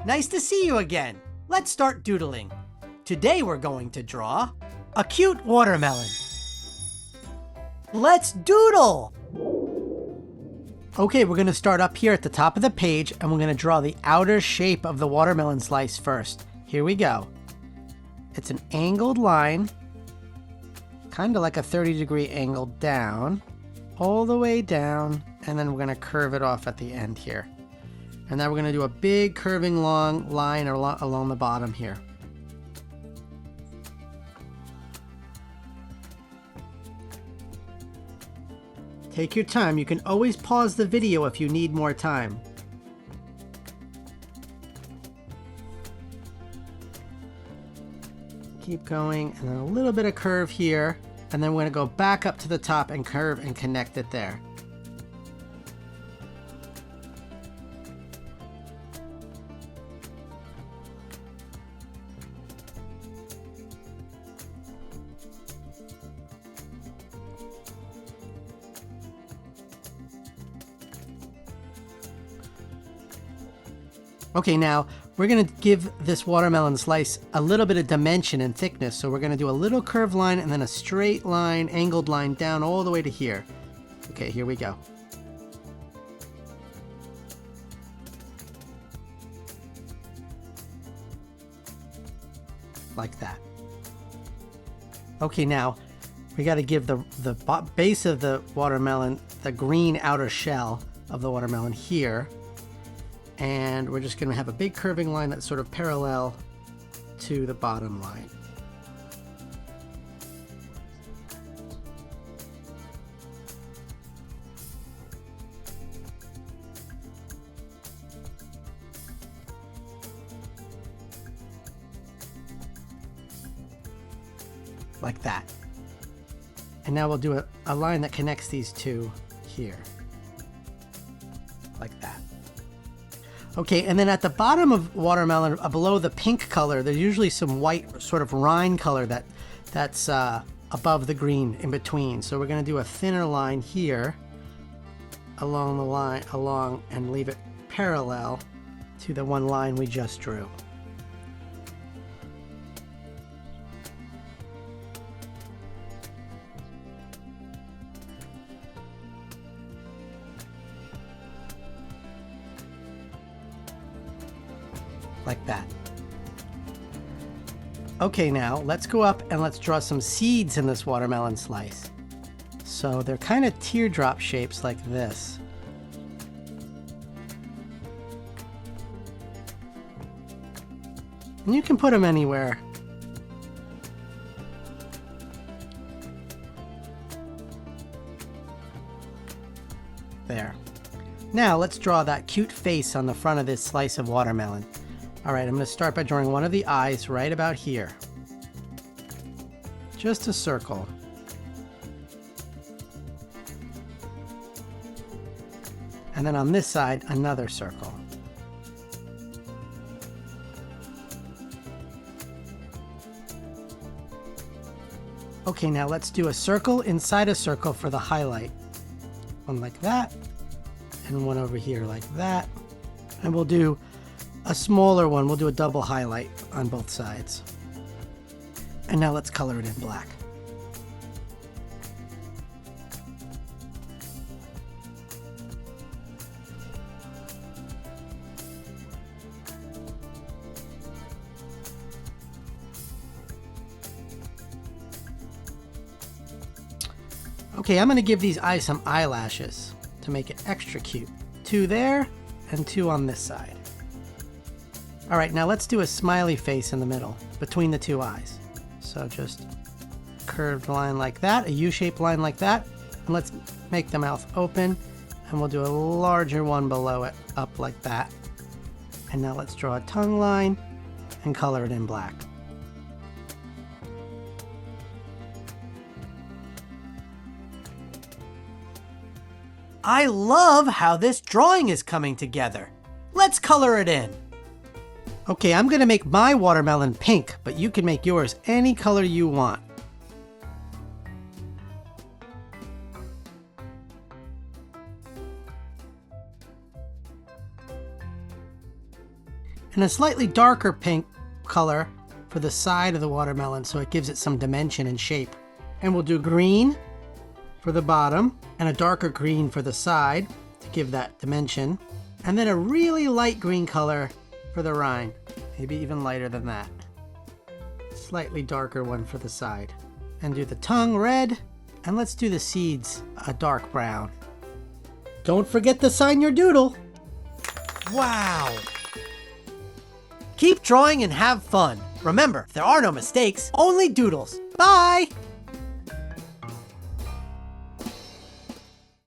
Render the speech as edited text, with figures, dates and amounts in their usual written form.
Nice to see you again. Let's start doodling. Today we're going to draw a cute watermelon. Let's doodle! Okay, we're going to start up here at the top of the page and we're going to draw the outer shape of the watermelon slice first. Here we go. It's an angled line, kind of like a 30-degree angle down, all the way down, and then we're going to curve it off at the end here. And now we're going to do a big curving long line along the bottom here. Take your time. You can always pause the video if you need more time. Keep going, and then a little bit of curve here, and then we're going to go back up to the top and curve and connect it there. Okay, now we're going to give this watermelon slice a little bit of dimension and thickness. So we're going to do a little curved line and then a straight line, angled line down all the way to here. Okay, here we go. Like that. Okay, now we got to give the base of the watermelon, the green outer shell of the watermelon here. And we're just going to have a big curving line that's sort of parallel to the bottom line. Like that. And now we'll do a line that connects these two here. Like that. Okay, and then at the bottom of watermelon, below the pink color, there's usually some white sort of rind color that's above the green in between. So we're going to do a thinner line here along the line, and leave it parallel to the one line we just drew. Like that. Okay, now let's go up and let's draw some seeds in this watermelon slice. So they're kind of teardrop shapes like this. And you can put them anywhere. There. Now let's draw that cute face on the front of this slice of watermelon. All right, I'm going to start by drawing one of the eyes right about here. Just a circle. And then on this side, another circle. Okay, now let's do a circle inside a circle for the highlight. One like that, and one over here like that. And we'll do a smaller one. We'll do a double highlight on both sides. And now let's color it in black. Okay, I'm going to give these eyes some eyelashes to make it extra cute. 2 there and 2 on this side. All right, now let's do a smiley face in the middle between the 2 eyes. So just curved line like that, a U-shaped line like that. And let's make the mouth open, and we'll do a larger one below it, up like that. And now let's draw a tongue line and color it in black. I love how this drawing is coming together. Let's color it in. Okay, I'm going to make my watermelon pink, but you can make yours any color you want. and a slightly darker pink color for the side of the watermelon so it gives it some dimension and shape. And we'll do green for the bottom and a darker green for the side to give that dimension. And then a really light green color for the rind, maybe even lighter than that. Slightly darker one for the side. And do the tongue red, and let's do the seeds a dark brown. Don't forget to sign your doodle. Wow! Keep drawing and have fun. Remember, there are no mistakes, only doodles. Bye!